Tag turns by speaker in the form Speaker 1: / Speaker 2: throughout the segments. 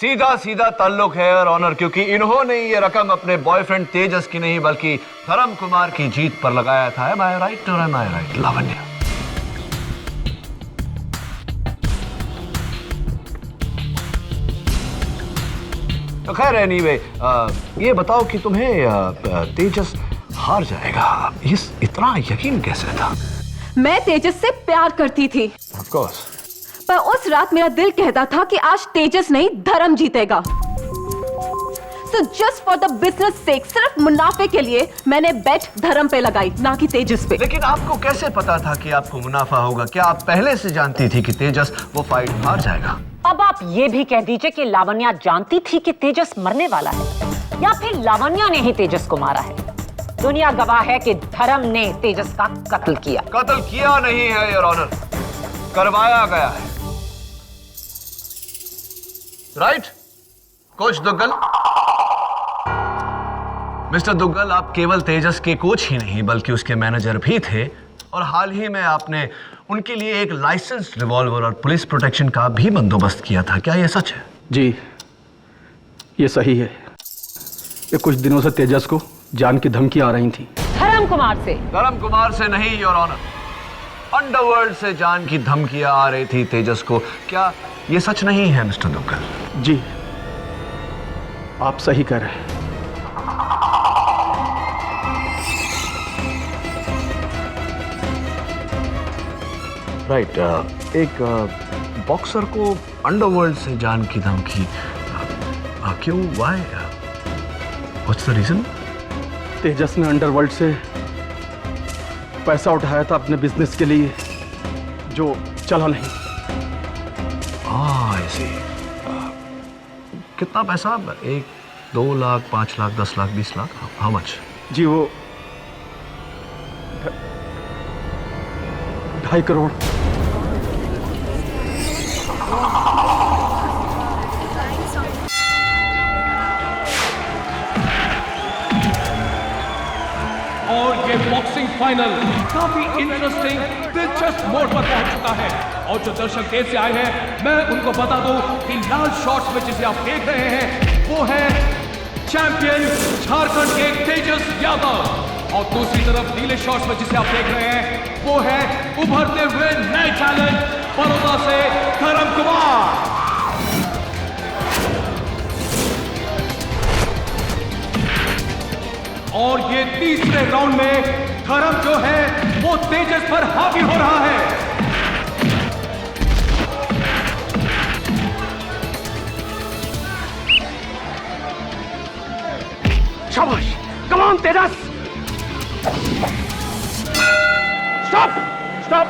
Speaker 1: सीधा सीधा ताल्लुक है और ऑनर, क्योंकि इन्होंने ये रकम अपने बॉयफ्रेंड तेजस की नहीं बल्कि धर्म कुमार की जीत पर लगाया था। एम आई राइट और एम आई राइट लावण्य? तो खैर एनीवे, ये बताओ कि तुम्हें तेजस हार जाएगा इतना यकीन कैसे था?
Speaker 2: मैं तेजस से प्यार करती थी।
Speaker 1: Of course.
Speaker 2: पर उस रात मेरा दिल कहता था कि आज तेजस नहीं धर्म जीतेगा। So just for the business sake, सिर्फ मुनाफे के लिए मैंने बेट धर्म पे लगाई, ना कि तेजस पे।
Speaker 1: लेकिन आपको कैसे पता था कि आपको मुनाफा होगा? क्या आप पहले से जानती थी कि तेजस वो फाइट हार जाएगा?
Speaker 3: अब आप ये भी कह दीजिए कि लावण्या जानती थी कि तेजस मरने वाला है, या फिर लावण्या ने ही तेजस को मारा है। दुनिया गवाह है कि धर्म ने तेजस का कत्ल किया।
Speaker 1: कत्ल किया नहीं है योर ऑनर, करवाया गया है। Right coach Duggal? Mister Duggal, आप केवल तेजस के कोच ही नहीं बल्कि उसके मैनेजर भी थे, और हाल ही में आपने उनके लिए एक लाइसेंस रिवॉल्वर और पुलिस प्रोटेक्शन का भी बंदोबस्त किया था। क्या यह सच है?
Speaker 4: जी, ये सही है। ये कुछ दिनों से तेजस को जान की धमकी आ रही थी।
Speaker 3: धर्म कुमार से?
Speaker 1: धर्म कुमार से नहीं योर ऑनर, अंडरवर्ल्ड से जान की धमकियां आ रही थी तेजस को। क्या ये सच नहीं है मिस्टर दुग्गल?
Speaker 4: जी, आप सही कह रहे हैं।
Speaker 1: राइट, एक बॉक्सर को अंडरवर्ल्ड से जान की धमकी क्यों? Why? What's the reason?
Speaker 4: Tejas ने अंडरवर्ल्ड से पैसा उठाया था अपने बिजनेस के लिए, जो चला नहीं।
Speaker 1: ऐसे कितना पैसा? 1, 2 लाख, 5 लाख, 10 लाख, 20 लाख? How much?
Speaker 4: जी, वो 2.5 करोड़।
Speaker 5: और ये बॉक्सिंग फाइनल काफी इंटरेस्टिंग, दिलचस्प मोड़ पर पहुंच चुका है। और जो दर्शक देर से आए हैं, मैं उनको बता दूं कि लाल शॉर्ट्स में जिसे आप देख रहे हैं वो है चैंपियन झारखंड के तेजस यादव, और दूसरी तरफ नीले शॉर्ट्स में जिसे आप देख रहे हैं वो है उभरते हुए नए टैलेंट बड़ौदा से धर्म कुमार। और ये तीसरे राउंड में धर्म जो है वो तेजस पर हावी हो रहा है।
Speaker 4: शाबाश, come on Tejas! Stop! Stop!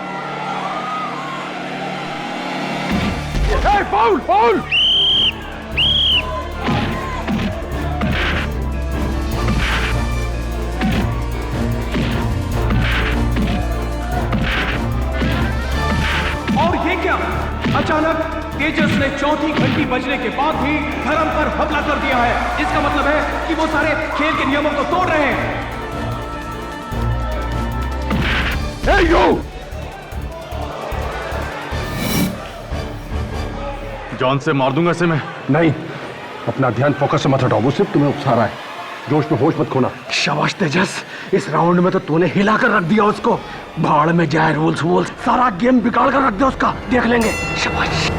Speaker 4: Hey, foul! Foul!
Speaker 5: और ये क्या, अचानक तेजस ने चौथी घंटी बजने के बाद भी धर्म पर हमला कर दिया है। इसका मतलब है कि वो सारे खेल के नियमों को तोड़ रहे हैं।
Speaker 4: Hey, you!
Speaker 6: जान से मार दूंगा इसे मैं।
Speaker 4: नहीं, अपना ध्यान फोकस से मत हटाओ, वो सिर्फ तुम्हें उकसा रहा है। जोश में होश मत खोना। शाबाश तेजस, इस राउंड में तो तूने हिला कर रख दिया उसको। भाड़ में जाए रूल्स वूल्स, सारा गेम बिगाड़ कर रख दिया उसका। देख लेंगे। शाबाश।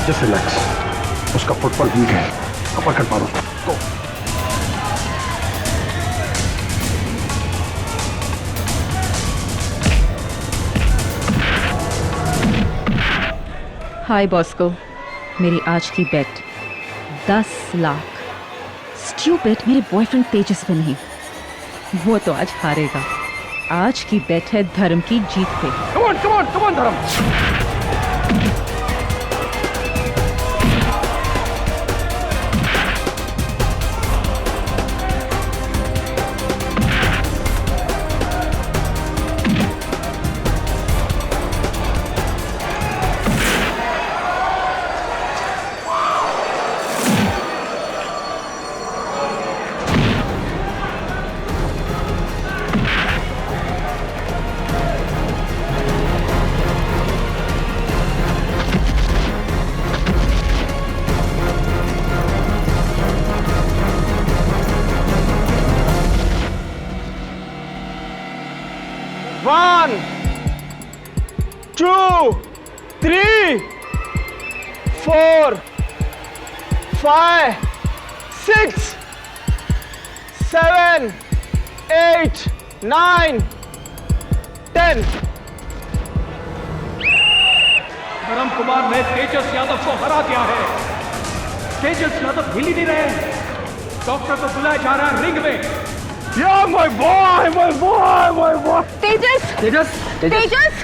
Speaker 4: जस्ट रिलैक्स, उसका फुटबॉल वीक है। अपर कट मारो उसको।
Speaker 7: हाय बॉस्को, मेरी आज की बेट 10 लाख। स्टूपिड, मेरे बॉयफ्रेंड तेजस पे नहीं, वो तो आज हारेगा। आज की बेट है धर्म की जीत पे।
Speaker 4: Come on, come on, come on धर्म। 1 2 3 4 5 6 7 8 9 10।
Speaker 5: धर्म कुमार ने तेजस यादव को हरा दिया है। तेजस यादव हिल ही नहीं रहे। डॉक्टर को बुलाया जा रहा है रिंग में।
Speaker 4: Yeah, my boy, my boy, my boy.
Speaker 2: Tejas
Speaker 4: Tejas
Speaker 2: Tejas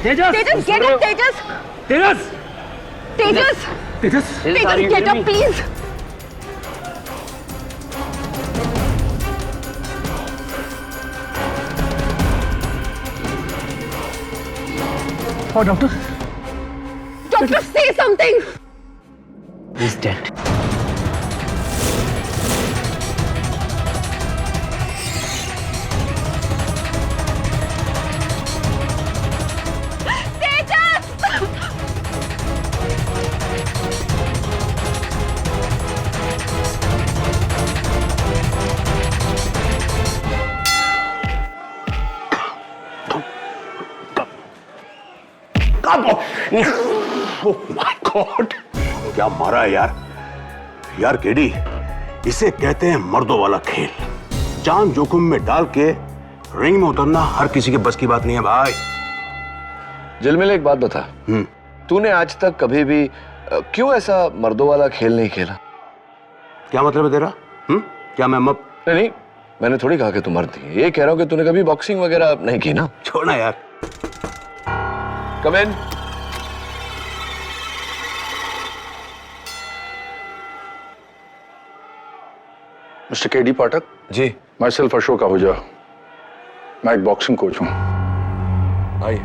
Speaker 4: Tejas
Speaker 2: Tejas get up Tejas
Speaker 4: Tejas
Speaker 2: Tejas
Speaker 4: Tejas
Speaker 2: Tejas get up please.
Speaker 4: Oh, doctor.
Speaker 2: Doctor से something.
Speaker 4: He's dead.
Speaker 8: Oh my God! क्या मारा है यार? यार KD, इसे कहते हैं मर्दों वाला खेल। जान जोखिम में डाल के रिंग में उतरना हर किसी के बस की बात नहीं है भाई।
Speaker 1: झिलमिल, एक बात बता, तूने आज तक कभी भी क्यों ऐसा मर्दों वाला खेल नहीं खेला?
Speaker 8: क्या मतलब है तेरा? क्या मैं
Speaker 1: नहीं, मैंने थोड़ी कहा कि तू मर्द है। ये कह रहा हूं कि तूने कभी बॉक्सिंग वगैरह नहीं की ना?
Speaker 8: छोड़ना यार।
Speaker 1: Come in.
Speaker 9: Mister KD Pathak
Speaker 1: ji.
Speaker 9: Myself Ashok Ahuja, मैं एक बॉक्सिंग कोच हूं।
Speaker 1: आइए।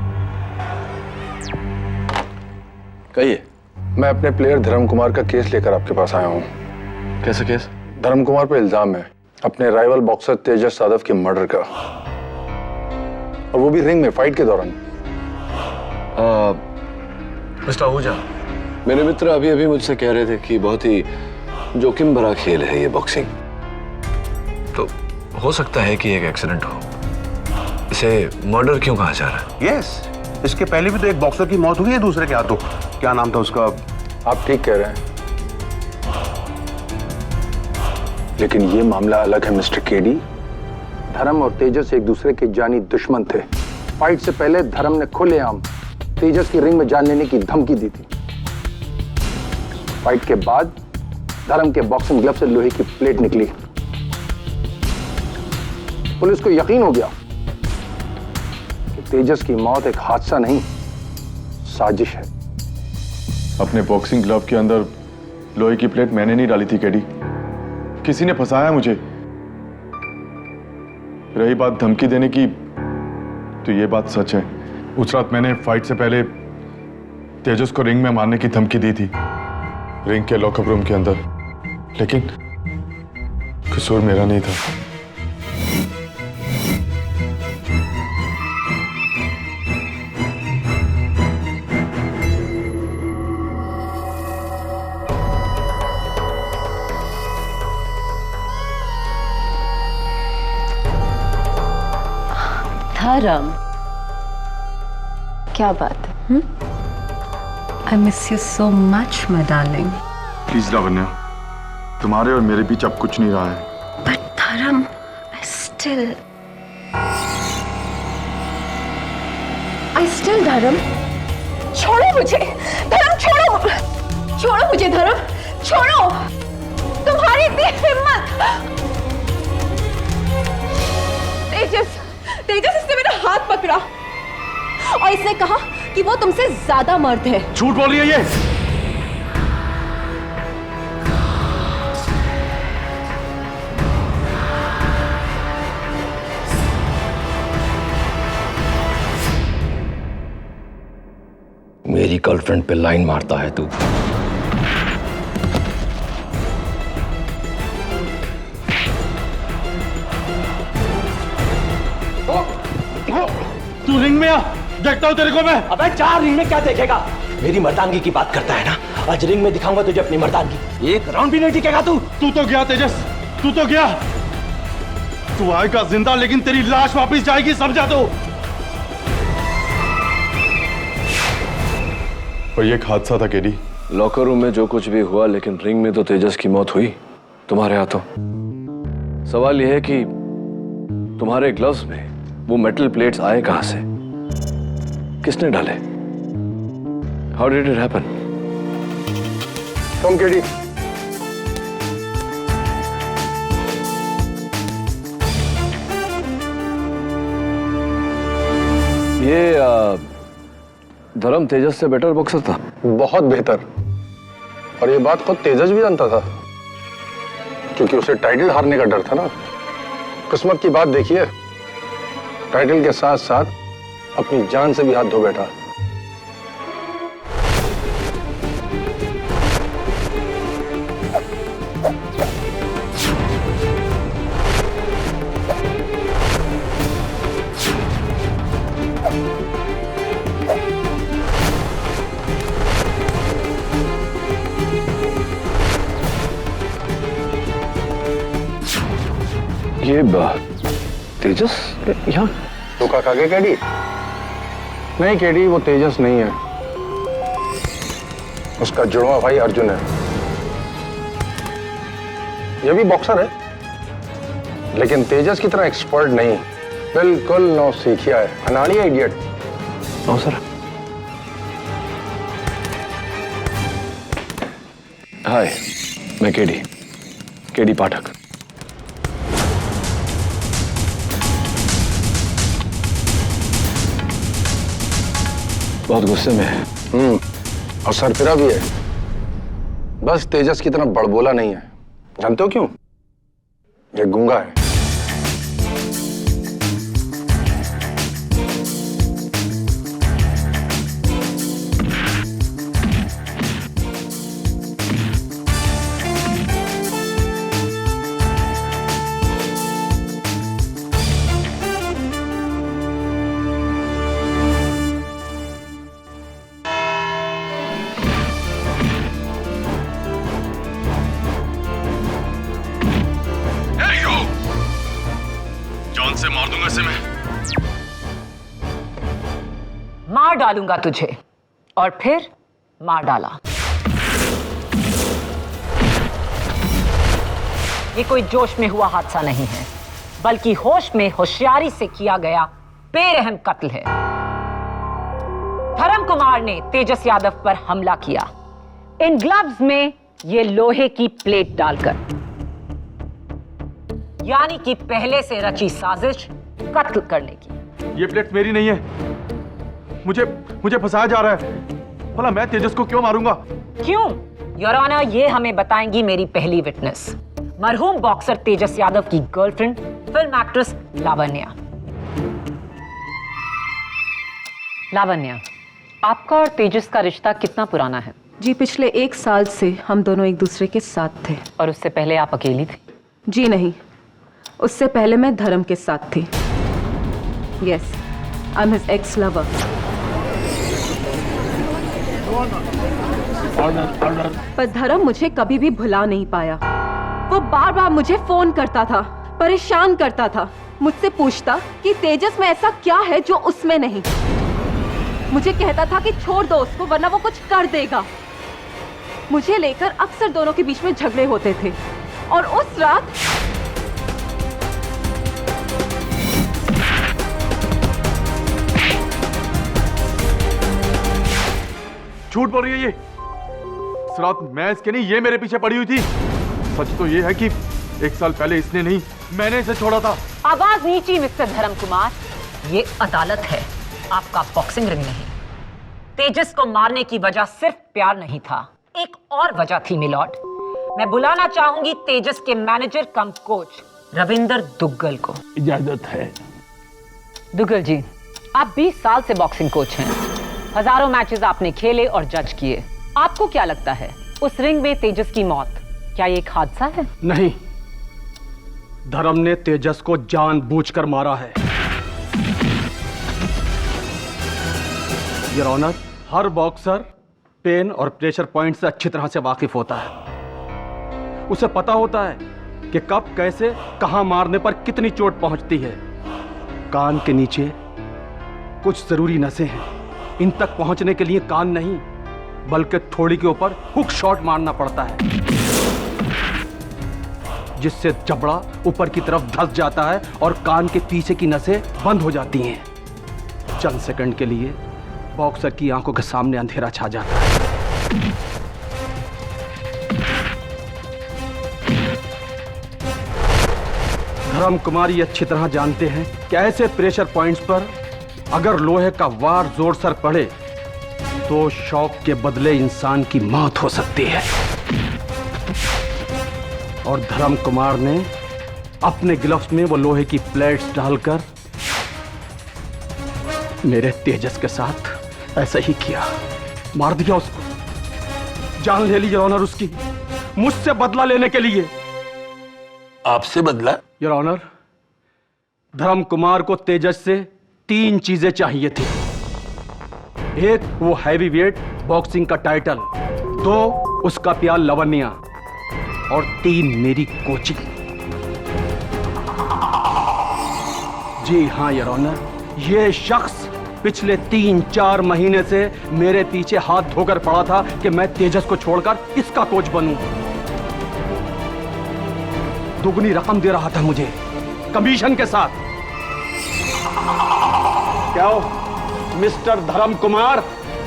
Speaker 9: कहिए। मैं अपने प्लेयर धर्म कुमार का केस लेकर आपके पास आया हूं।
Speaker 1: कैसा केस?
Speaker 9: धर्म कुमार पे इल्जाम है अपने राइवल बॉक्सर तेजस यादव के मर्डर का, और वो भी रिंग में फाइट के दौरान।
Speaker 1: मिस्टर आहूजा, मेरे मित्र अभी अभी मुझसे कह रहे थे कि बहुत ही जोखिम भरा खेल है ये बॉक्सिंग। तो हो सकता है कि एक एक्सीडेंट हो। इसे मर्डर क्यों कहा जा रहा है?
Speaker 8: यस, इसके पहले भी तो एक बॉक्सर की मौत हुई है दूसरे के हाथों। क्या नाम था उसका?
Speaker 9: आप ठीक कह रहे हैं, लेकिन ये मामला अलग है मिस्टर केडी। धर्म और तेजस एक दूसरे के जानी दुश्मन थे। फाइट से पहले धर्म ने खुलेआम तेजस की रिंग में जान लेने की धमकी दी थी। फाइट के बाद धर्म के बॉक्सिंग ग्लव से लोहे की प्लेट निकली। पुलिस को यकीन हो गया कि तेजस की मौत एक हादसा नहीं, साजिश है।
Speaker 6: अपने बॉक्सिंग ग्लव के अंदर लोहे की प्लेट मैंने नहीं डाली थी केडी, किसी ने फंसाया मुझे। रही बात धमकी देने की, तो ये बात सच है। उस रात मैंने फाइट से पहले तेजस को रिंग में मारने की धमकी दी थी, रिंग के लॉकअप रूम के अंदर, लेकिन कसूर मेरा नहीं था।
Speaker 2: धर्म, क्या बात है?
Speaker 7: I miss you so much my darling.
Speaker 6: Please Lavanya, तुम्हारे और मेरे बीच अब कुछ नहीं रहा है।
Speaker 7: बट धर्म,
Speaker 2: आई स्टिल धर्म, छोड़ो मुझे। धर्म छोड़ो, छोड़ो मुझे। धर्म छोड़ो, तुम्हारी इतनी हिम्मत। तेजस, तेजस, इसने मेरा हाथ पकड़ा और इसने कहा कि वो तुमसे ज्यादा मर्द है।
Speaker 6: झूठ बोल रही है ये।
Speaker 1: मेरी गर्लफ्रेंड पे लाइन मारता है तू।
Speaker 6: तू रिंग में आ, देखता हूं तेरे को मैं।
Speaker 10: अबे चार रिंग में क्या देखेगा? मेरी मर्दानगी की बात करता है ना, आज रिंग में दिखाऊंगा तुझे अपनी मर्दानगी। एक राउंड भी नहीं टिकेगा तू।
Speaker 6: तू तो गया तेजस, तू तो गया। तू आएगा जिंदा, लेकिन तेरी लाश वापस जाएगी, समझा? तो और ये एक हादसा था केडी।
Speaker 1: लॉकर रूम में जो कुछ भी हुआ, लेकिन रिंग में तो तेजस की मौत हुई तुम्हारे हाथों। सवाल यह है कि तुम्हारे ग्लव्स में वो मेटल प्लेट्स आए कहां से, किसने डाले? How did it happen?
Speaker 9: Come KD.
Speaker 1: ये धर्म तेजस से बेटर बॉक्सर था।
Speaker 9: बहुत बेहतर। और ये बात खुद तेजस भी जानता था, क्योंकि उसे टाइटल हारने का डर था ना। किस्मत की बात देखिए, टाइटल के साथ साथ अपनी जान से भी हाथ धो बैठा।
Speaker 1: ये तेजस यहाँ
Speaker 9: धोखा खा गए केडी? नहीं केडी, वो तेजस नहीं है, उसका जुड़वा भाई अर्जुन है। ये भी बॉक्सर है, लेकिन तेजस की तरह एक्सपर्ट नहीं, बिल्कुल नौसिखिया है, अनाड़ी है, इडियट।
Speaker 1: No sir. हाय, मैं केडी पाठक। बहुत गुस्से में है।
Speaker 9: और सरफिरा भी है, बस तेजस की तरह बड़बोला नहीं है। जानते हो क्यों? ये गूंगा है।
Speaker 6: से मार दूंगा इसे मैं।
Speaker 3: मार डालूंगा तुझे, और फिर मार डाला। ये कोई जोश में हुआ हादसा नहीं है, बल्कि होश में होशियारी से किया गया बेरहम कत्ल है। धर्म कुमार ने तेजस यादव पर हमला किया, इन ग्लव्स में ये लोहे की प्लेट डालकर, यानी कि पहले से रची साजिश कत्ल करने की।
Speaker 6: ये प्लेट मेरी नहीं है, मुझे फंसाया जा रहा है। भला मैं तेजस को क्यों मारूंगा?
Speaker 3: क्यों? योर ऑनर, ये हमें बताएंगी मेरी पहली विटनेस, मरहूम बॉक्सर तेजस यादव की girlfriend film actress Lavanya. Lavanya, आपका और तेजस का रिश्ता कितना पुराना है?
Speaker 2: जी, पिछले 1 साल से हम दोनों एक दूसरे के साथ थे।
Speaker 3: और उससे पहले आप अकेली थी?
Speaker 2: जी नहीं, उससे पहले मैं धर्म के साथ थी। Yes, I am his ex lover. पर धर्म मुझे कभी भी भुला नहीं पाया। वो बार बार मुझे फोन करता था, परेशान करता था, मुझसे पूछता कि तेजस में ऐसा क्या है जो उसमें नहीं। मुझे कहता था कि छोड़ दो उसको, वरना वो कुछ कर देगा। मुझे लेकर अक्सर दोनों के बीच में झगड़े होते थे। और उस रात
Speaker 6: झूठ बोल रही है ये। इस रात मैं इसके नहीं, ये मेरे पीछे पड़ी हुई थी। सच तो ये है कि 1 साल पहले इसने नहीं, मैंने इसे छोड़ा था।
Speaker 3: आवाज नीची मिस्टर धर्म कुमार, ये अदालत है, आपका बॉक्सिंग रिंग नहीं। तेजस को मारने की वजह सिर्फ प्यार नहीं था, एक और वजह थी मिलॉर्ड। मैं बुलाना चाहूंगी तेजस के मैनेजर कम कोच रविंदर दुग्गल को।
Speaker 10: इजाजत है।
Speaker 3: दुग्गल जी, आप 20 साल से बॉक्सिंग कोच हैं, हजारों मैचेस आपने खेले और जज किए। आपको क्या लगता है, उस रिंग में तेजस की मौत क्या ये एक हादसा है?
Speaker 4: नहीं, धर्म ने तेजस को जानबूझकर मारा है। योर ऑनर, हर बॉक्सर पेन और प्रेशर पॉइंट से अच्छी तरह से वाकिफ होता है। उसे पता होता है कि कब, कैसे, कहां मारने पर कितनी चोट पहुंचती है। कान के नीचे कुछ जरूरी नसें हैं, इन तक पहुंचने के लिए कान नहीं,
Speaker 9: बल्कि थोड़ी के ऊपर हुक शॉट मारना पड़ता है, जिससे जबड़ा ऊपर की तरफ धंस जाता है और कान के पीछे की नसें बंद हो जाती हैं। चंद सेकंड के लिए बॉक्सर की आंखों के सामने अंधेरा छा जाता है। धर्म कुमार ये अच्छी तरह जानते हैं कि ऐसे प्रेशर पॉइंट्स पर अगर लोहे का वार जोर सर पड़े तो शॉक के बदले इंसान की मौत हो सकती है। और धर्म कुमार ने अपने ग्लव्स में वो लोहे की प्लेट्स डालकर मेरे तेजस के साथ ऐसा ही किया, मार दिया उसको, जान ले ली योर ऑनर उसकी, मुझसे बदला लेने के लिए।
Speaker 8: आपसे बदला?
Speaker 9: योर ऑनर, धर्म कुमार को तेजस से 3 चीजें चाहिए थी। 1 वो हैवी वेट बॉक्सिंग का टाइटल, 2 उसका प्यार लवन्या, और 3 मेरी कोचिंग। जी हाँ योर ऑनर, ये शख्स पिछले 3-4 महीने से मेरे पीछे हाथ धोकर पड़ा था कि मैं तेजस को छोड़कर इसका कोच बनूं। दुगनी रकम दे रहा था मुझे कमीशन के साथ। क्या हो मिस्टर धर्म कुमार,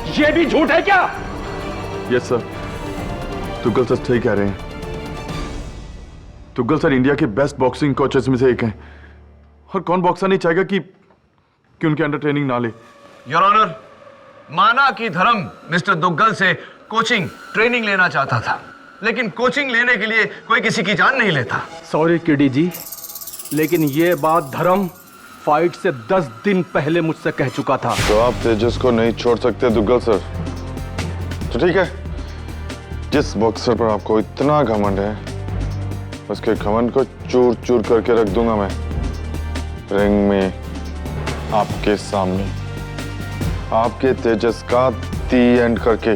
Speaker 9: ये भी झूठ है क्या?
Speaker 6: यस सर, तुगल सर सही कह रहे हैं। तुगल सर इंडिया के बेस्ट बॉक्सिंग कोचेस में से एक हैं, और कौन बॉक्सर नहीं चाहेगा कि उनके अंडर ट्रेनिंग ना ले।
Speaker 1: योर ऑनर, माना कि धर्म मिस्टर दुग्गल से कोचिंग ट्रेनिंग लेना चाहता था, लेकिन कोचिंग लेने के लिए कोई किसी की जान नहीं लेता।
Speaker 9: सॉरी किडी जी, लेकिन ये बात धर्म फाइट से 10 दिन पहले मुझसे कह चुका था।
Speaker 6: तो आप तेजस को नहीं छोड़ सकते दुग्गल सर, तो ठीक है, जिस बॉक्सर पर आपको इतना घमंड है उसके घमंड को चूर चूर करके रख दूंगा मैं रिंग में आपके सामने, आपके तेजस का दी एंड करके।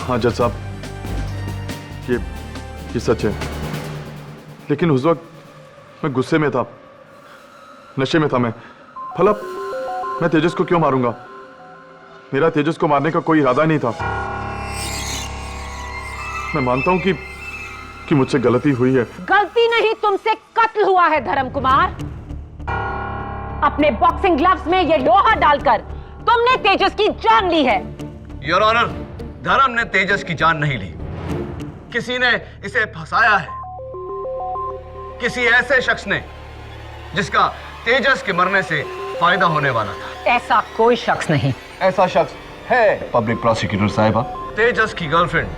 Speaker 6: हाँ जज साहब, ये सच है, लेकिन उस वक्त मैं गुस्से में था, नशे में था मैं। भला मैं तेजस को क्यों मारूंगा? मेरा तेजस को मारने का कोई इरादा नहीं था। मैं मानता हूं कि मुझसे गलती हुई है।
Speaker 3: गलती नहीं, तुमसे कत्ल हुआ है धर्म कुमार। अपने बॉक्सिंग ग्लव्स में ये लोहा डालकर तुमने तेजस की जान ली है।
Speaker 1: योर ऑनर, धर्म ने तेजस की जान नहीं ली, किसी ने इसे फंसाया है, किसी ऐसे शख्स ने जिसका तेजस के मरने से फायदा होने वाला था।
Speaker 3: ऐसा कोई शख्स नहीं।
Speaker 1: ऐसा शख्स है पब्लिक प्रोसिक्यूटर साहिबा, तेजस की गर्लफ्रेंड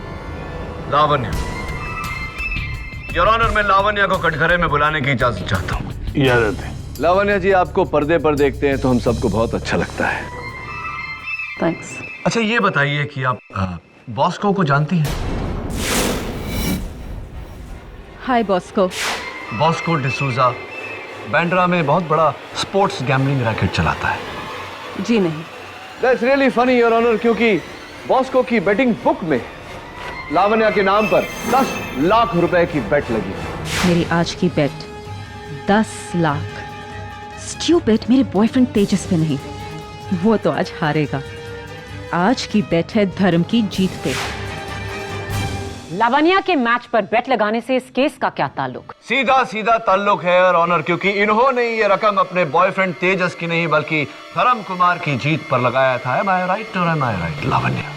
Speaker 1: लावण्या। योर ऑनर, मैं लावण्या को कटघरे में बुलाने की इजाजत चाहता हूँ।
Speaker 8: इजाजत है।
Speaker 1: लावण्या जी, आपको पर्दे पर देखते हैं तो हम सबको बहुत अच्छा लगता है।
Speaker 2: थैंक्स।
Speaker 1: अच्छा ये बताइए कि आप बॉस्को को जानती हैं?
Speaker 7: हाय बॉस्को।
Speaker 1: बॉस्को डिसूजा बैंड्रा में बहुत बड़ा स्पोर्ट्स गैम्बलिंग रैकेट चलाता है।
Speaker 2: जी नहीं।
Speaker 1: That's really funny your honour, क्योंकि बॉस्को की बेटिंग बुक में लावण्या के नाम पर 10 लाख रुपए की बेट लगी।
Speaker 7: मेरी आज की बेट 10 लाख। स्टूपिड, मेरे बॉयफ्रेंड तेजस पे नहीं, वो तो आज हारेगा। आज की बेट है धर्म की जीत पे।
Speaker 3: लावण्या के मैच पर बेट लगाने से इस केस का क्या ताल्लुक?
Speaker 1: सीधा सीधा ताल्लुक है योर ऑनर, क्योंकि इन्होंने ये रकम अपने बॉयफ्रेंड तेजस की नहीं बल्कि धर्म कुमार की जीत पर लगाया था। Am I right or am I right, Lavanya?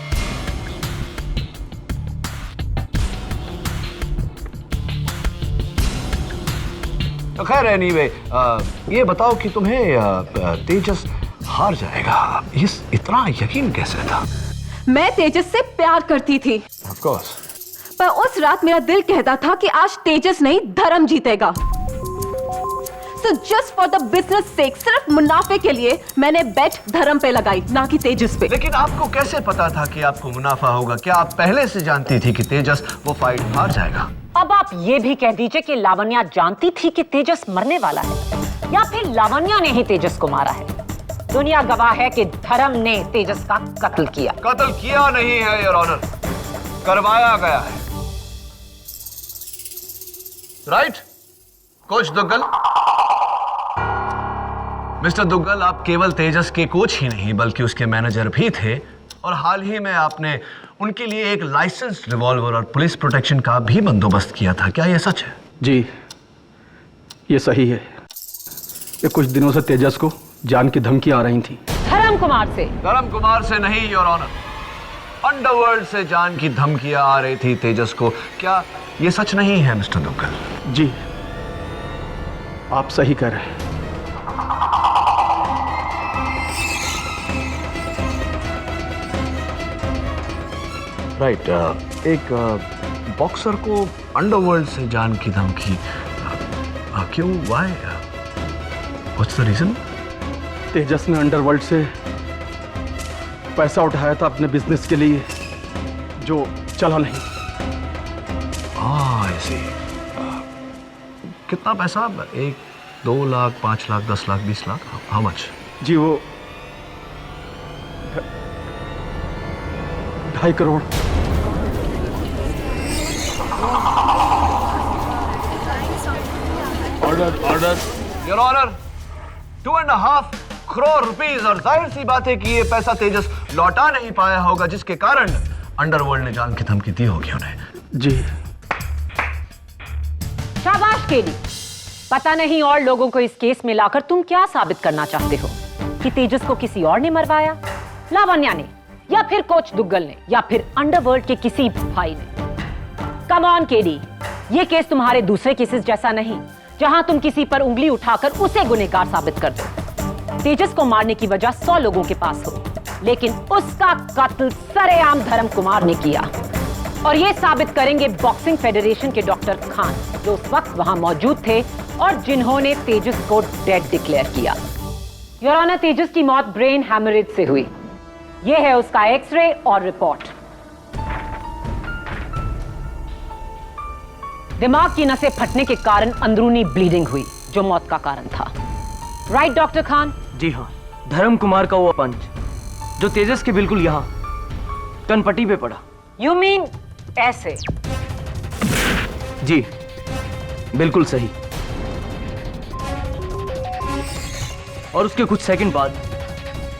Speaker 1: तो खैर एनीवे, ये बताओ कि तुम्हें तेजस हार जाएगा, इतना यकीन कैसे था?
Speaker 2: मैं तेजस से प्यार करती थी।
Speaker 1: Of course.
Speaker 2: पर उस रात मेरा दिल कहता था कि आज तेजस नहीं धर्म जीतेगा। So just for the business sake, सिर्फ मुनाफे के लिए मैंने बेट धर्म पे लगाई, ना कि तेजस पे।
Speaker 1: लेकिन आपको कैसे पता था कि आपको मुनाफा होगा? क्या आप पहले से जानती थी कि तेजस वो फाइट हार जाएगा?
Speaker 3: अब आप ये भी कह दीजिए कि लावण्या जानती थी कि तेजस मरने वाला है, या फिर लावण्या ने ही तेजस को मारा है। दुनिया गवाह है कि धर्म ने तेजस का कत्ल किया।
Speaker 1: कत्ल किया नहीं है योर ऑनर, करवाया गया है। Right coach Duggal? Mister Duggal, आप केवल तेजस के कोच ही नहीं बल्कि उसके मैनेजर भी थे, और हाल ही में आपने उनके लिए एक लाइसेंस रिवॉल्वर और पुलिस प्रोटेक्शन का भी बंदोबस्त किया था, क्या यह सच है?
Speaker 4: जी, ये सही है। ये कुछ दिनों से तेजस को जान की धमकी आ रही थी।
Speaker 3: धर्म कुमार से
Speaker 1: नहीं योर ऑनर, अंडरवर्ल्ड से जान की धमकियां आ रही थी तेजस को, क्या यह सच नहीं है मिस्टर दुग्गल?
Speaker 4: जी, आप सही कह रहे हैं।
Speaker 1: राइट, एक बॉक्सर को अंडरवर्ल्ड से जान की धमकी क्यों? Why? What's the reason?
Speaker 4: Tejas ने अंडरवर्ल्ड से पैसा उठाया था अपने बिजनेस के लिए, जो चला नहीं।
Speaker 1: I see. कितना पैसा? 1, 2 लाख, 5 लाख, 10 लाख, 20 लाख? How much?
Speaker 4: जी, वो 2.5 crore.
Speaker 1: Order your honour, 2.5 crore rupees. और जाहिर सी बात है कि ये पैसा तेजस लौटा नहीं पाया होगा, जिसके कारण अंडरवर्ल्ड ने जान की धमकी दी होगी उन्हें।
Speaker 4: जी,
Speaker 3: शाबाश केडी। पता नहीं और लोगों को इस केस में लाकर तुम क्या साबित करना चाहते हो? कि तेजस को किसी और ने मरवाया, लावण्या ने, या फिर कोच दुग्गल ने, या फिर अंडरवर्ल्ड के किसी भाई ने? कम ऑन केडी, ये केस तुम्हारे दूसरे केसेस जैसा नहीं, जहां तुम किसी पर उंगली उठाकर उसे गुनहगार साबित कर दो। तेजस को मारने की वजह 100 लोगों के पास हो, लेकिन उसका कत्ल सरेआम धर्म कुमार ने किया। और ये साबित करेंगे बॉक्सिंग फेडरेशन के डॉक्टर खान, जो उस वक्त वहां मौजूद थे और जिन्होंने तेजस को डेड डिक्लेयर किया। योर ऑनर, तेजस की मौत ब्रेन हैमरेज से हुई। यह है उसका एक्सरे और रिपोर्ट। दिमाग की नसें फटने के कारण अंदरूनी ब्लीडिंग हुई, जो मौत का कारण था। Right doctor Khan?
Speaker 10: जी हाँ, धर्म कुमार का वो पंच जो तेजस के बिल्कुल यहाँ कनपट्टी पे पड़ा।
Speaker 3: यू मीन ऐसे?
Speaker 10: जी, बिल्कुल सही। और उसके कुछ सेकंड बाद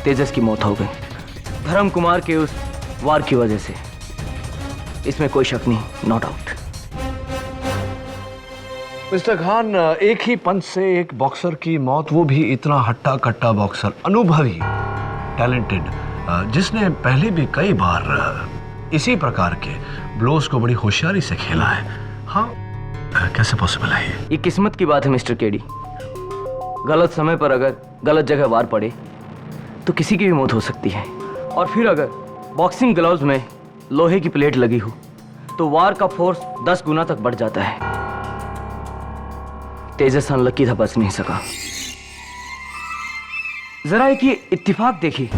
Speaker 10: तेजस की मौत हो गई, धर्म कुमार के उस वार की वजह से। इसमें कोई शक नहीं, नो डाउट।
Speaker 1: मिस्टर खान, एक ही पंच से एक बॉक्सर की मौत, वो भी इतना हट्टा कट्टा बॉक्सर, अनुभवी, टैलेंटेड, जिसने पहले भी कई बार इसी प्रकार के ब्लोज को बड़ी होशियारी से खेला है। हाँ, कैसे पॉसिबल है
Speaker 10: ये किस्मत की बात है मिस्टर केडी। गलत समय पर अगर गलत जगह वार पड़े तो किसी की भी मौत हो सकती है। और फिर अगर बॉक्सिंग ग्लव्स में लोहे की प्लेट लगी हो तो वार का फोर्स 10 गुना तक बढ़ जाता है। तेजस अनलकी था, बच नहीं सका। जरा एक ये इत्तेफाक देखिए,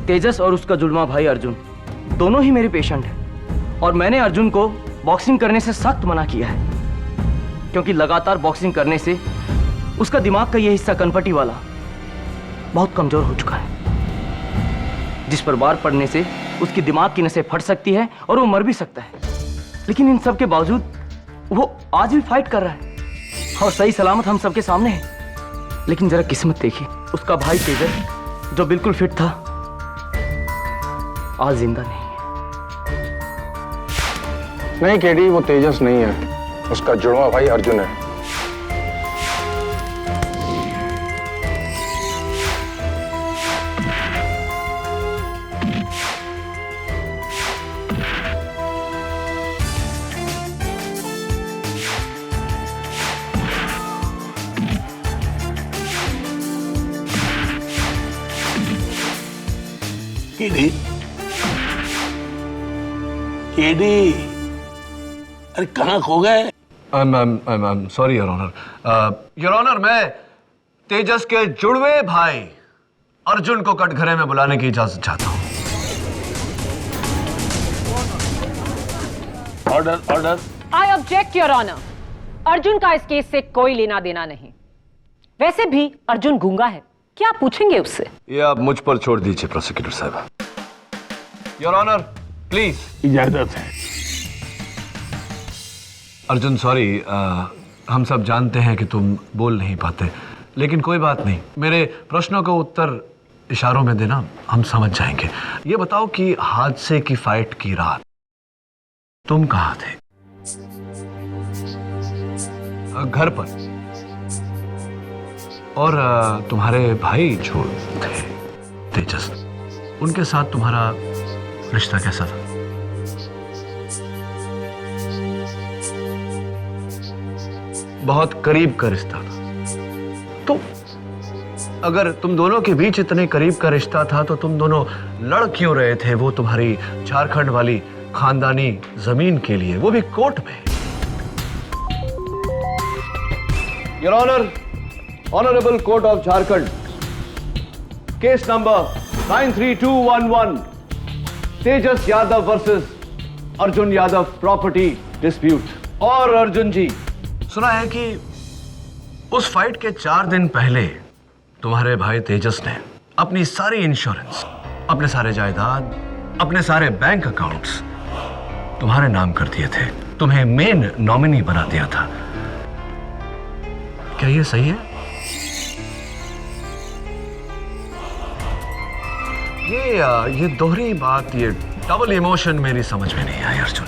Speaker 10: तेजस और उसका जुड़वा भाई अर्जुन दोनों ही मेरे पेशेंट हैं, और मैंने अर्जुन को बॉक्सिंग करने से सख्त मना किया है, क्योंकि लगातार बॉक्सिंग करने से उसका दिमाग का ये हिस्सा कनपट्टी वाला बहुत कमजोर हो चुका है, जिस पर वार पड़ने से उसकी दिमाग की नसें फट सकती है और वो मर भी सकता है। लेकिन इन सब के बावजूद वो आज भी फाइट कर रहा है और सही सलामत हम सबके सामने है। लेकिन जरा किस्मत देखिए, उसका भाई तेजस जो बिल्कुल फिट था, आज जिंदा नहीं है।
Speaker 9: नहीं केडी, वो तेजस नहीं है, उसका जुड़वा भाई अर्जुन है।
Speaker 8: केडी, केडी, अरे कहाँ खो गए?
Speaker 1: Sorry your honour. Your honour, मैं तेजस के जुड़वे भाई अर्जुन को कटघरे में बुलाने की इजाजत चाहता हूँ।
Speaker 8: Order, order.
Speaker 3: I object your honour. Arjun का इस केस से कोई लेना देना नहीं। वैसे भी अर्जुन गूंगा है, क्या पूछेंगे उससे?
Speaker 1: ये आप मुझ पर छोड़ दीजिए प्रोसिक्यूटर साहब। Your honour, please.
Speaker 8: इजाजत है।
Speaker 1: अर्जुन, सॉरी, हम सब जानते हैं कि तुम बोल नहीं पाते, लेकिन कोई बात नहीं। मेरे प्रश्नों का उत्तर इशारों में देना, हम समझ जाएंगे। ये बताओ कि हादसे की फाइट की रात तुम कहां थे? घर पर। और तुम्हारे भाई जो थे तेजस, उनके साथ तुम्हारा रिश्ता कैसा था? बहुत करीब का रिश्ता था। तो अगर तुम दोनों के बीच इतने करीब का रिश्ता था तो तुम दोनों लड़ क्यों रहे थे वो तुम्हारी झारखंड वाली खानदानी जमीन के लिए, वो भी कोर्ट में? Your honour, honourable court of Jharkhand, case number 93211, Tejas Yadav versus Arjun Yadav property dispute. और अर्जुन जी, सुना है कि उस फाइट के 4 दिन पहले तुम्हारे भाई तेजस ने अपनी सारी इंश्योरेंस, अपने सारे जायदाद, अपने सारे बैंक अकाउंट्स तुम्हारे नाम कर दिए थे, तुम्हें मेन नॉमिनी बना दिया था। क्या ये सही है? ये दोहरी बात, ये डबल इमोशन मेरी समझ में नहीं आई अर्जुन।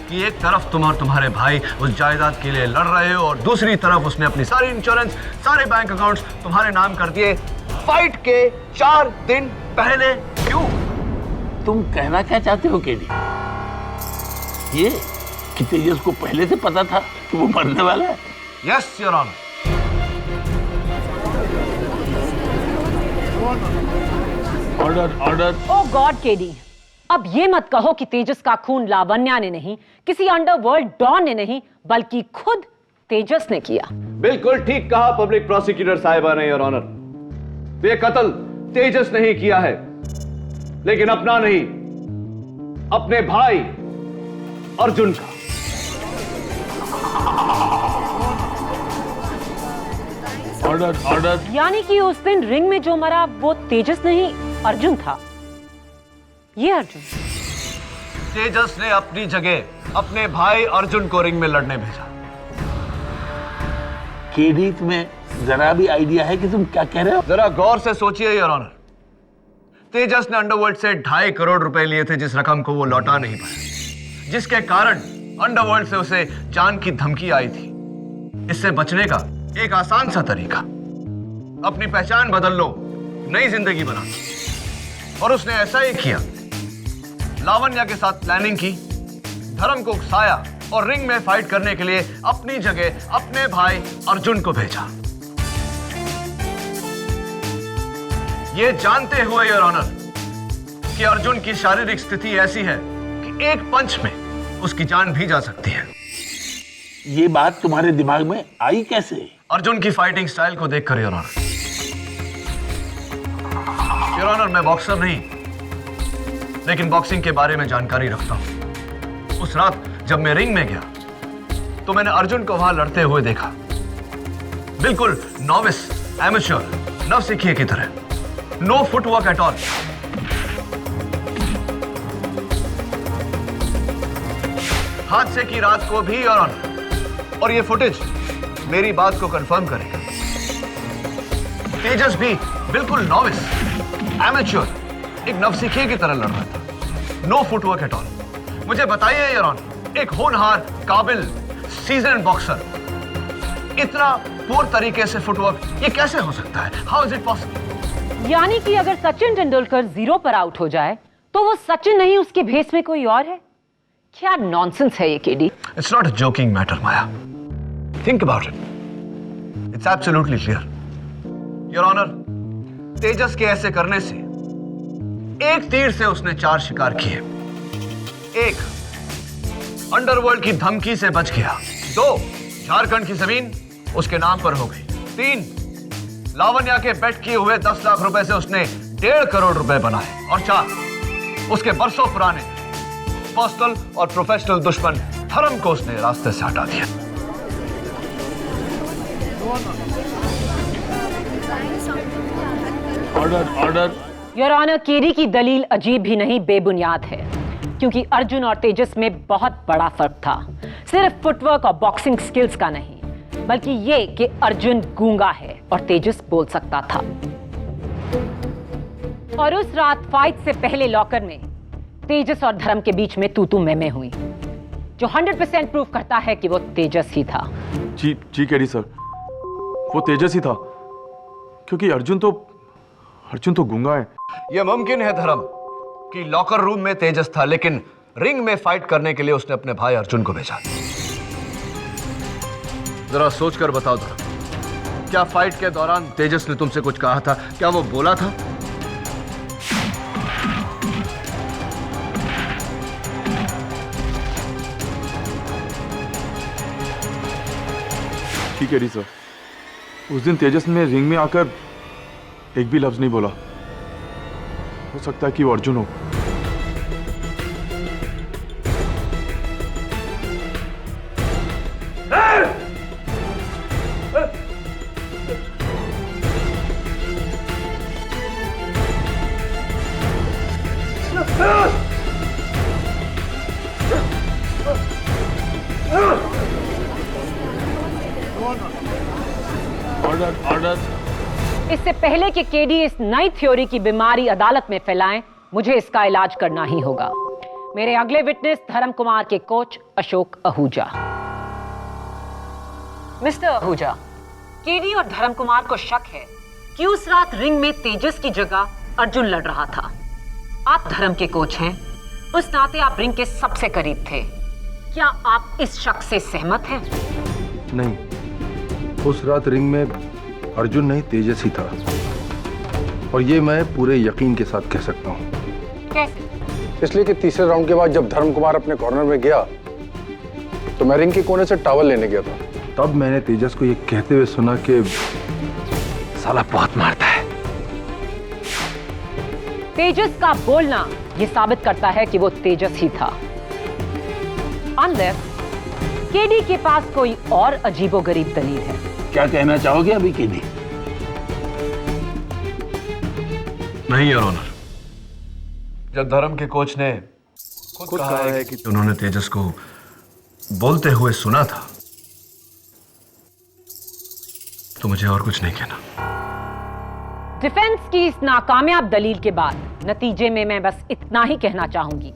Speaker 1: कि एक तरफ तुम और तुम्हारे भाई उस जायदाद के लिए लड़ रहे हो और दूसरी तरफ उसने अपनी सारी इंश्योरेंस, सारे बैंक अकाउंट्स तुम्हारे नाम कर दिए फाइट के 4 दिन पहले। क्यों?
Speaker 8: तुम कहना क्या चाहते हो केडी? ये कि तेजस को पहले से पता था कि वो मरने वाला है?
Speaker 1: Yes your honour.
Speaker 8: Order, order.
Speaker 3: Oh god KD, अब ये मत कहो कि तेजस का खून लावण्या ने नहीं, किसी अंडरवर्ल्ड डॉन ने नहीं, बल्कि खुद तेजस ने किया।
Speaker 1: बिल्कुल ठीक कहा पब्लिक प्रोसिक्यूटर साहिबा ने योर ऑनर। ये कत्ल तेजस ने ही किया है, लेकिन अपना नहीं, अपने भाई अर्जुन का।
Speaker 8: Order, order.
Speaker 3: यानी कि उस दिन रिंग में जो मरा वो तेजस नहीं अर्जुन था। ये अर्जुन
Speaker 1: तेजस ने अपनी जगह अपने भाई अर्जुन को रिंग में लड़ने भेजा।
Speaker 8: केडी, तुम्हें जरा भी आइडिया है कि तुम क्या कह रहे हो?
Speaker 1: जरा गौर से सोचिए योर ऑनर। तेजस ने अंडरवर्ल्ड से 2.5 करोड़ रुपए लिए थे, जिस रकम को वो लौटा नहीं पाया, जिसके कारण अंडरवर्ल्ड से उसे जान की धमकी आई थी। इससे बचने का एक आसान सा तरीका, अपनी पहचान बदल लो, नई जिंदगी बना लो। और उसने ऐसा ही किया। लावण्या के साथ प्लानिंग की, धर्म को उकसाया और रिंग में फाइट करने के लिए अपनी जगह अपने भाई अर्जुन को भेजा। यह जानते हुए योर ऑनर कि अर्जुन की शारीरिक स्थिति ऐसी है कि एक पंच में उसकी जान भी जा सकती है।
Speaker 8: ये बात तुम्हारे दिमाग में आई कैसे?
Speaker 1: अर्जुन की फाइटिंग स्टाइल को देखकर योर ऑनर। योर ऑनर, मैं बॉक्सर नहीं, लेकिन बॉक्सिंग के बारे में जानकारी रखता हूं। उस रात जब मैं रिंग में गया तो मैंने अर्जुन को वहां लड़ते हुए देखा, बिल्कुल नॉविस, एमेच्योर, नवसिखिए की तरह। No footwork at all. हादसे की रात को भी योर ऑनर, और ये फुटेज मेरी बात को कंफर्म करेगा, तेजस भी बिल्कुल नॉविस, एमेच्योर, एक नवसिखिए की तरह लड़ रहा था। No footwork at all. मुझे बताइए योर ऑनर, एक होनहार, काबिल, सीजन बॉक्सर इतना पूर्ण तरीके से फुटवर्क ये कैसे हो सकता है? How is it possible?
Speaker 3: यानी कि अगर सचिन तेंदुलकर 0 पर आउट हो जाए तो वो सचिन नहीं, उसके भेस में कोई और है? क्या नॉनसेंस है ये KD?
Speaker 1: It's not a joking matter Maya. Think about it. It's absolutely clear your honour. Tejas के ऐसे करने से एक तीर से उसने 4 शिकार किए। 1, अंडरवर्ल्ड की धमकी से बच गया। 2, झारखंड की जमीन उसके नाम पर हो गई। 3, लावण्या के बेट किए हुए 10 लाख रुपए से उसने 1.5 करोड़ रुपए बनाए। और 4, उसके बरसों पुराने पर्सनल और प्रोफेशनल दुश्मन धर्म को उसने रास्ते से हटा दिया।
Speaker 8: Order, order.
Speaker 3: Your honour, KD की दलील अजीब भी नहीं, बेबुनियाद है, क्योंकि अर्जुन और तेजस में बहुत बड़ा फर्क था। सिर्फ फुटवर्क और बॉक्सिंग स्किल्स का नहीं, बल्कि ये कि अर्जुन गूंगा है और तेजस बोल सकता था। और उस रात फाइट से पहले लॉकर में तेजस और धर्म के बीच में तू मैं हुई, जो 100% प्रूफ करता है कि वो तेजस ही था।
Speaker 6: जी जी केडी सर, वो तेजस ही था, क्योंकि अर्जुन तो गूंगा है।
Speaker 1: यह मुमकिन है धर्म कि लॉकर रूम में तेजस था, लेकिन रिंग में फाइट करने के लिए उसने अपने भाई अर्जुन को भेजा। जरा सोचकर बताओ धर्म, क्या फाइट के दौरान तेजस ने तुमसे कुछ कहा था? क्या वो बोला था?
Speaker 6: ठीक है सर, उस दिन तेजस ने रिंग में आकर एक भी लफ्ज नहीं बोला। हो सकता है कि वो अर्जुन हो।
Speaker 3: इससे पहले कि केडी इस नई थ्योरी की बीमारी अदालत में फैलाएं, मुझे इसका इलाज करना ही होगा। मेरे अगले विटनेस धर्म कुमार के coach Ashok Ahuja. Mister Ahuja, KD और धर्म कुमार को शक है कि उस रात रिंग में तेजस की जगह अर्जुन लड़ रहा था। आप धर्म के कोच हैं, उस नाते आप रिंग के सबसे करीब थे। क्या आप इस शक से सहमत हैं?
Speaker 9: नहीं, उस रात रिंग में अर्जुन नहीं तेजस ही था, और ये मैं पूरे यकीन के साथ कह सकता हूँ।
Speaker 3: कैसे?
Speaker 9: इसलिए कि तीसरे राउंड के बाद जब धर्म कुमार अपने कॉर्नर में गया तो मैं रिंग के कोने से टॉवल लेने गया था। तब मैंने तेजस को ये कहते हुए सुना कि साला बहुत मारता है।
Speaker 3: तेजस का बोलना यह साबित करता है कि वो तेजस ही था। अनलेस केडी के पास कोई और अजीबोगरीब दलील है।
Speaker 8: क्या कहना चाहोगे अभी केडी?
Speaker 1: नहीं योर ऑनर, जब धर्म के कोच ने खुद कहा है कि उन्होंने तेजस को बोलते हुए सुना था, तो मुझे और कुछ नहीं कहना।
Speaker 3: डिफेंस की इस नाकामयाब दलील के बाद नतीजे में मैं बस इतना ही कहना चाहूंगी,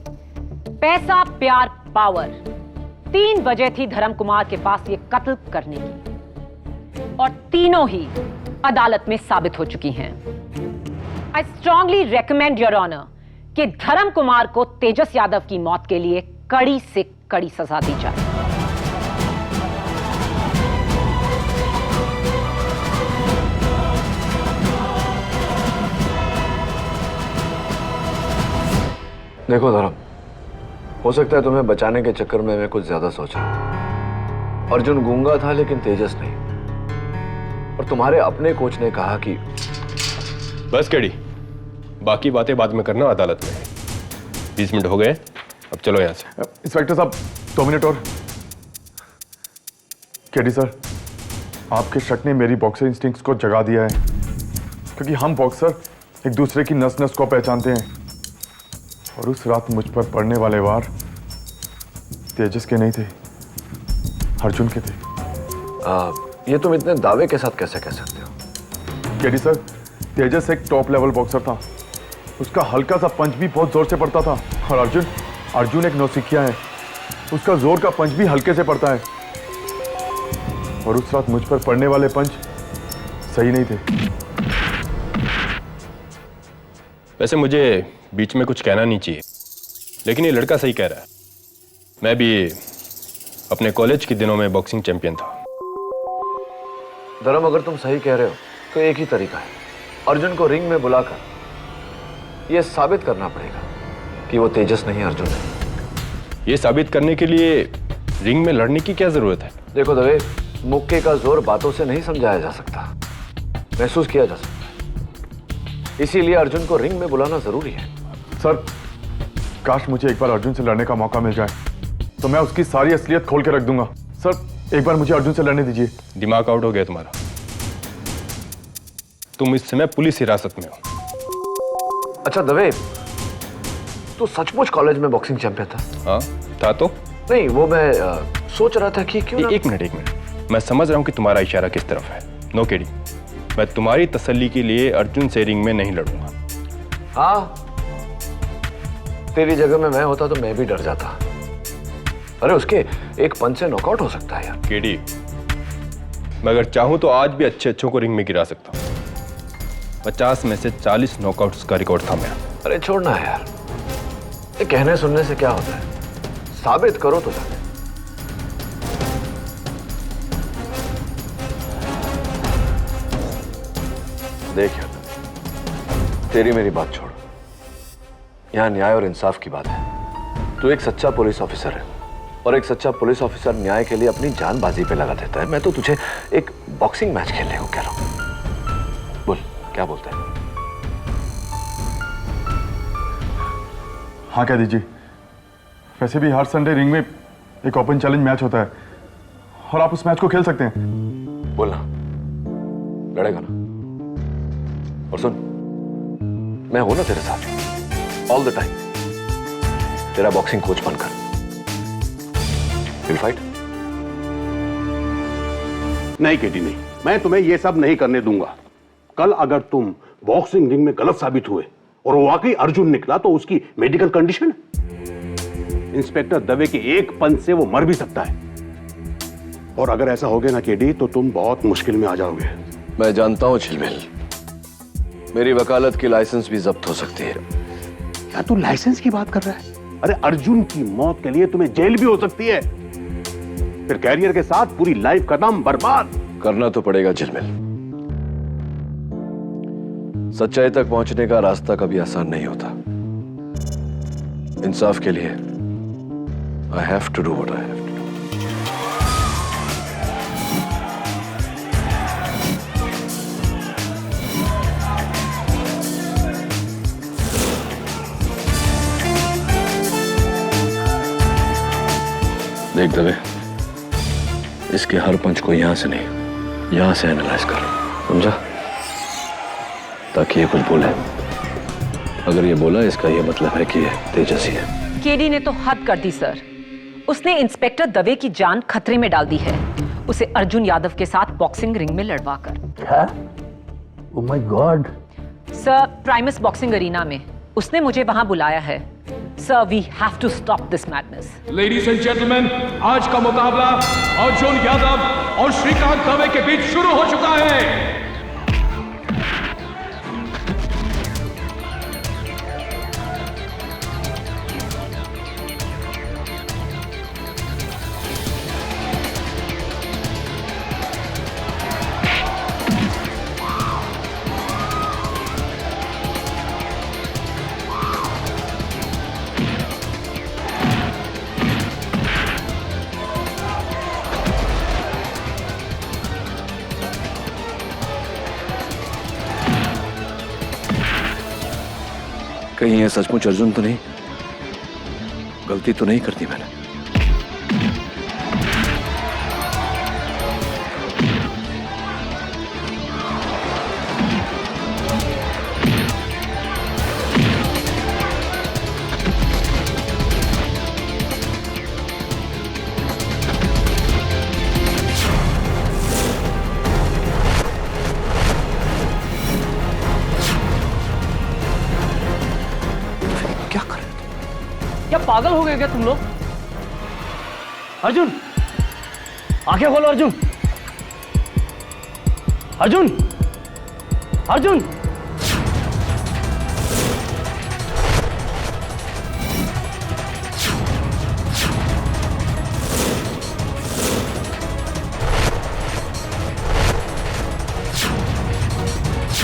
Speaker 3: पैसा, प्यार, पावर, 3 वजह थी धर्म कुमार के पास ये कत्ल करने की, और तीनों ही अदालत में साबित हो चुकी हैं। I strongly recommend your honour कि धर्म कुमार को तेजस यादव की मौत के लिए कड़ी से कड़ी सजा दी जाए।
Speaker 1: देखो धर्म, हो सकता है तुम्हें बचाने के चक्कर में मैं कुछ ज्यादा सोच रहा हूं। अर्जुन गूंगा था लेकिन तेजस नहीं, और तुम्हारे अपने कोच ने कहा कि
Speaker 11: बस केडी, बाकी बातें बाद में करना अदालत में। 20 मिनट हो गए, अब चलो यहां से।
Speaker 6: इंस्पेक्टर साहब 2 मिनट और। केडी सर, आपके शक ने मेरी बॉक्सर इंस्टिंक्ट्स को जगा दिया है, क्योंकि हम बॉक्सर एक दूसरे की नस नस को पहचानते हैं, और उस रात मुझ पर पड़ने वाले वार तेजस के नहीं थे, अर्जुन के थे।
Speaker 1: ये तुम इतने दावे के साथ कैसे कह सकते हो?
Speaker 6: केडी सर, तेजस एक टॉप लेवल बॉक्सर था, उसका हल्का सा पंच भी बहुत जोर से पड़ता था, और अर्जुन एक नौसिखिया है, उसका जोर का पंच भी हल्के से पड़ता है, और उस रात मुझ पर पड़ने वाले पंच सही नहीं थे।
Speaker 11: वैसे मुझे बीच में कुछ कहना नहीं चाहिए, लेकिन ये लड़का सही कह रहा है। मैं भी अपने कॉलेज के दिनों में बॉक्सिंग चैंपियन था।
Speaker 1: धर्म, अगर तुम सही कह रहे हो तो एक ही तरीका है, अर्जुन को रिंग में बुलाकर यह साबित करना पड़ेगा कि वो तेजस नहीं अर्जुन है।
Speaker 11: ये साबित करने के लिए रिंग में लड़ने की क्या जरूरत है?
Speaker 1: देखो दवे, मुक्के का जोर बातों से नहीं समझाया जा सकता, महसूस किया जा सकता है। इसीलिए अर्जुन को रिंग में बुलाना जरूरी है।
Speaker 6: सर, काश मुझे एक बार अर्जुन से लड़ने का मौका मिल जाए, तो मैं उसकी सारी असलियत खोल के रख दूंगा। सर, एक बार मुझे अर्जुन से लड़ने दीजिए।
Speaker 11: दिमाग आउट हो गया तुम्हारा। तुम इस समय पुलिस हिरासत में हो।
Speaker 1: अच्छा दवे, तू सचमुच कॉलेज में बॉक्सिंग चैंपियन था?
Speaker 11: हाँ था। तो
Speaker 1: नहीं, वो मैं सोच रहा था कि क्यों
Speaker 11: एक मिनट, मैं समझ रहा हूं कि तुम्हारा इशारा किस तरफ है। नो केडी, मैं तुम्हारी तसल्ली के लिए अर्जुन से रिंग में नहीं लड़ूंगा।
Speaker 1: हाँ, तेरी जगह में मैं होता तो मैं भी डर जाता। अरे उसके एक पंच से नॉकआउट हो सकता है यार।
Speaker 11: केडी, मैं अगर चाहूं तो आज भी अच्छे अच्छों को रिंग में गिरा सकता हूं। 50 में से 40 नॉकआउट्स का रिकॉर्ड था मेरा।
Speaker 1: अरे छोड़ना है यार, ये कहने सुनने से क्या होता है, साबित करो तो जाने। देख यार, तेरी मेरी बात छोड़, यहां न्याय और इंसाफ की बात है। तू एक सच्चा पुलिस ऑफिसर है और एक सच्चा पुलिस ऑफिसर न्याय के लिए अपनी जान बाजी पे लगा देता है। मैं तो तुझे एक बॉक्सिंग मैच खेलने को कह रहा हूं। बोल, क्या बोलता है?
Speaker 6: हाँ कह दीजिए। वैसे भी हर संडे रिंग में एक ओपन चैलेंज मैच होता है और आप उस मैच को खेल सकते हैं।
Speaker 1: बोलना, लड़ेगा ना? और सुन, मैं हूं ना तेरे साथ ऑल द टाइम। तेरा बॉक्सिंग कोच बनकर विल फाइट।
Speaker 8: नहीं केटी नहीं, मैं तुम्हें यह सब नहीं करने दूंगा। कल अगर तुम बॉक्सिंग रिंग में गलत साबित हुए और वो वाकई अर्जुन निकला तो उसकी मेडिकल कंडीशन, इंस्पेक्टर दवे के एक पंच से वो मर भी सकता है। और अगर ऐसा हो गया ना केडी तो तुम बहुत मुश्किल में आ जाओगे।
Speaker 1: मैं जानता हूं झिलमिल, मेरी वकालत की लाइसेंस भी जब्त हो सकती है।
Speaker 8: क्या तू लाइसेंस की बात कर रहा है? अरे अर्जुन की मौत के लिए तुम्हें जेल भी हो सकती है, फिर कैरियर के साथ पूरी लाइफ खत्म, बर्बाद।
Speaker 1: करना तो पड़ेगा झिलमिल। सच्चाई तक पहुंचने का रास्ता कभी आसान नहीं होता। इंसाफ के लिए I have to do what I have to do. देख दवे, इसके हर पंच को यहां से नहीं, यहां से एनालाइज कर, समझा? ताकि ये कुछ बोले। अगर ये बोला इसका ये मतलब है कि ये तेजस ही है।
Speaker 3: केडी ने तो हद कर दी सर। उसने इंस्पेक्टर दवे की जान खतरे में डाल दी है, उसे अर्जुन यादव के साथ बॉक्सिंग रिंग में लड़वाकर।
Speaker 8: क्या? Oh my god.
Speaker 3: Sir, Primus boxing arena में उसने मुझे वहां बुलाया है। Sir, we have to stop this madness.
Speaker 5: Ladies and gentleman, आज का मुकाबला अर्जुन यादव और श्रीकांत दवे के बीच शुरू हो चुका है।
Speaker 1: कहीं ये सचमुच अर्जुन तो नहीं, गलती तो नहीं करती मैंने?
Speaker 10: क्या पागल हो गए क्या तुम लोग? अर्जुन, आंखें खोलो अर्जुन। अर्जुन, अर्जुन।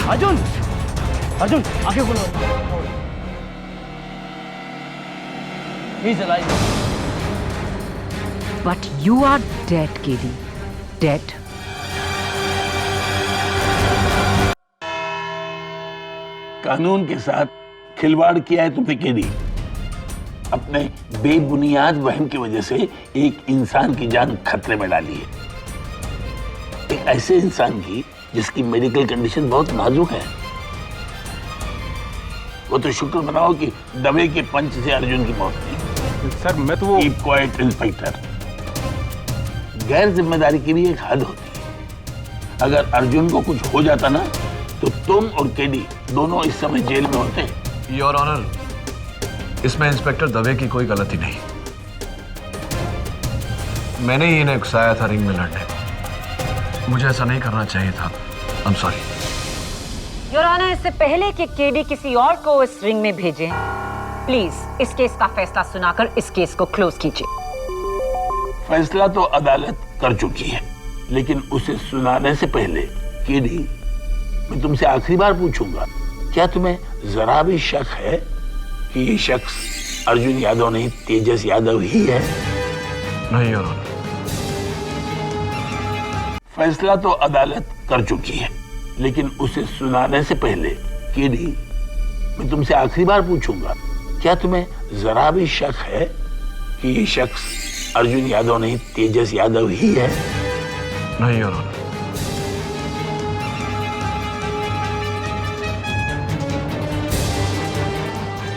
Speaker 10: अर्जुन, अर्जुन, आंखें खोलो। He's alive.
Speaker 3: But you are dead, Katie. Dead.
Speaker 8: कानून के साथ खिलवाड़ किया है तुमने केडी। अपने बेबुनियाद वहम की वजह से एक इंसान की जान खतरे में डाली है, एक ऐसे इंसान की जिसकी मेडिकल कंडीशन बहुत नाजुक है। वो तो शुक्र मनाओ कि दवे के पंच से अर्जुन की मौत नहीं।
Speaker 6: सर मैं तो वो
Speaker 8: कीप क्वाइट इंस्पेक्टर। गैर जिम्मेदारी की भी एक हद होती है। अगर अर्जुन को कुछ हो जाता ना तो तुम और केडी दोनों इस समय जेल में होते।
Speaker 1: योर ऑनर, इसमें इंस्पेक्टर दवे की कोई गलती नहीं। मैंने ही इन्हें उकसाया था रिंग में लड़ने। मुझे ऐसा नहीं करना चाहिए था। I am sorry.
Speaker 3: Your honour, इससे पहले कि केडी किसी और को इस रिंग में भेजें, प्लीज इस केस का फैसला सुनाकर इस केस को क्लोज कीजिए।
Speaker 8: फैसला तो अदालत कर चुकी है, लेकिन उसे सुनाने से पहले केडी, मैं तुमसे आखिरी बार पूछूंगा, क्या तुम्हें जरा भी शक है कि ये शख्स अर्जुन यादव नहीं तेजस यादव ही है?
Speaker 1: नहीं योर ऑनर।
Speaker 8: फैसला तो अदालत कर चुकी है, लेकिन उसे सुनाने से पहले केडी, मैं तुमसे आखिरी बार पूछूंगा, क्या तुम्हें जरा भी शक है कि ये शख्स अर्जुन यादव नहीं तेजस यादव ही है?
Speaker 1: नहीं योर ऑनर।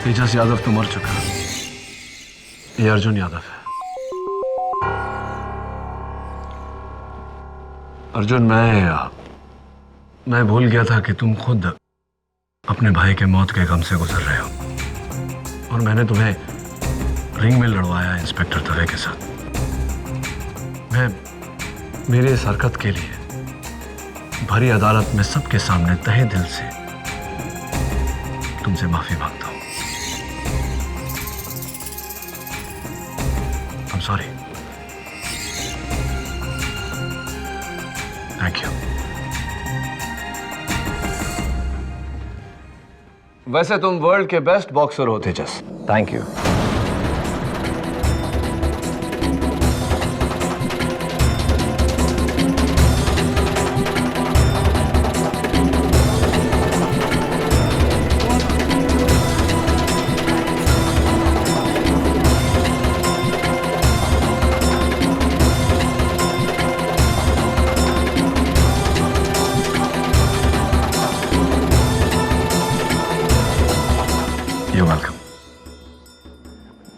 Speaker 1: तेजस यादव तो मर चुका है, ये अर्जुन यादव है। अर्जुन, मैं भूल गया था कि तुम खुद अपने भाई के मौत के गम से गुजर रहे हो, और मैंने तुम्हें रिंग में लड़वाया इंस्पेक्टर दवे के साथ। मैं मेरे इस हरकत के लिए भरी अदालत में सबके सामने तहे दिल से तुमसे माफी मांगता हूं। I'm sorry. Thank you. वैसे तुम वर्ल्ड के बेस्ट बॉक्सर हो तेजस। Thank you.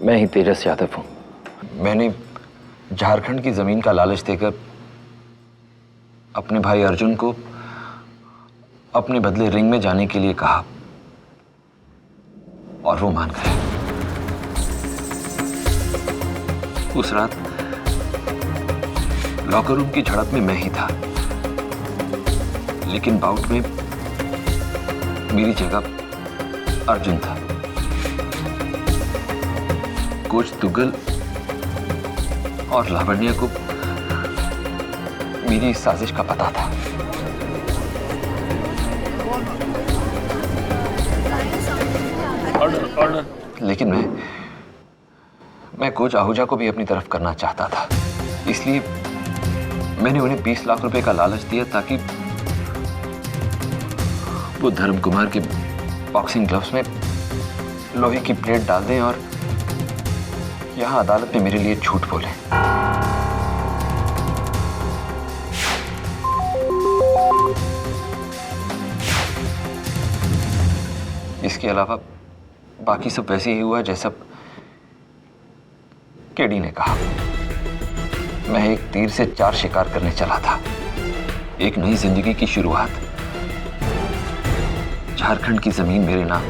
Speaker 12: मैं ही तेजस यादव हूं। मैंने झारखंड की जमीन का लालच देकर अपने भाई अर्जुन को अपने बदले रिंग में जाने के लिए कहा, और वो मान गए। उस रात लॉकर रूम की झड़प में मैं ही था, लेकिन बाउट में मेरी जगह अर्जुन था। कोच तुगल और लावण्य को मेरी इस साजिश का पता था।
Speaker 8: ऑर्डर।
Speaker 12: लेकिन मैं कोच आहूजा को भी अपनी तरफ करना चाहता था, इसलिए मैंने उन्हें 20 लाख रुपए का लालच दिया ताकि वो धर्म कुमार के बॉक्सिंग ग्लव्स में लोहे की प्लेट डाल दें और यहां अदालत में मेरे लिए झूठ बोले। इसके अलावा बाकी सब वैसे ही हुआ जैसा केडी ने कहा। मैं एक तीर से 4 शिकार करने चला था, एक नई जिंदगी की शुरुआत। झारखंड की जमीन मेरे नाम,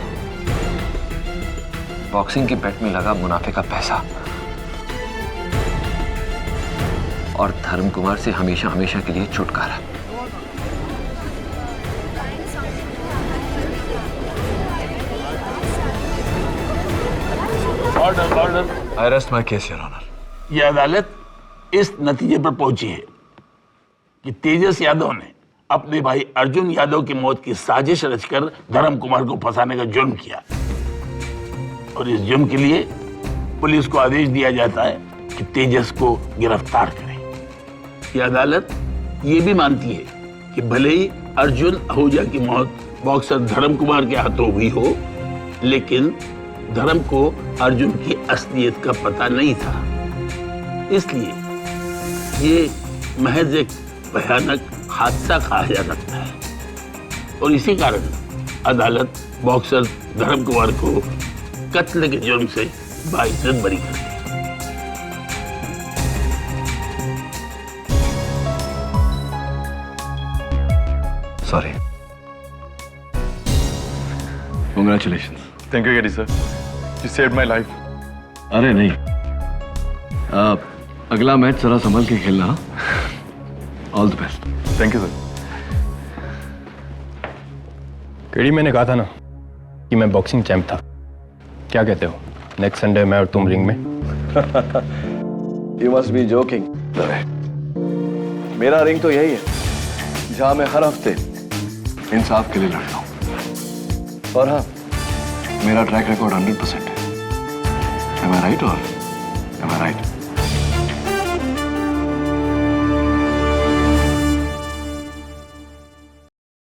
Speaker 12: बॉक्सिंग के बेट में लगा मुनाफे का पैसा, और धर्म कुमार से हमेशा हमेशा के लिए छुटकारा।
Speaker 8: Order.
Speaker 1: I rest my case your honour.
Speaker 8: यह अदालत इस नतीजे पर पहुंची है कि तेजस यादव ने अपने भाई अर्जुन यादव की मौत की साजिश रचकर धर्म कुमार को फंसाने का जुर्म किया, और इस जुर्म के लिए पुलिस को आदेश दिया जाता है कि तेजस को गिरफ्तार करे। यह अदालत ये भी मानती है कि भले ही अर्जुन आहूजा की मौत बॉक्सर धर्म कुमार के हाथों हुई हो, लेकिन धर्म को अर्जुन की असलियत का पता नहीं था, इसलिए ये महज एक भयानक हादसा कहा जा सकता है। और इसी कारण अदालत बॉक्सर धर्म कुमार को कत्ल के जुर्म से बाइज्जत बरी कर दी।
Speaker 1: Sorry. Congratulations.
Speaker 6: Thank you KD sir, you saved my life.
Speaker 1: अरे नहीं, अगला मैच जरा संभल के खेलना। All the best.
Speaker 6: Thank you sir.
Speaker 11: KD, मैंने कहा था ना कि मैं बॉक्सिंग चैंप था। क्या कहते हो, नेक्स्ट संडे मैं और तुम रिंग में?
Speaker 1: You must be joking. मेरा रिंग तो यही है जहां मैं हर हफ्ते इंसाफ के लिए लड़ता हूं। और हाँ, मेरा ट्रैक रिकॉर्ड 100% है। Am I right or am I right?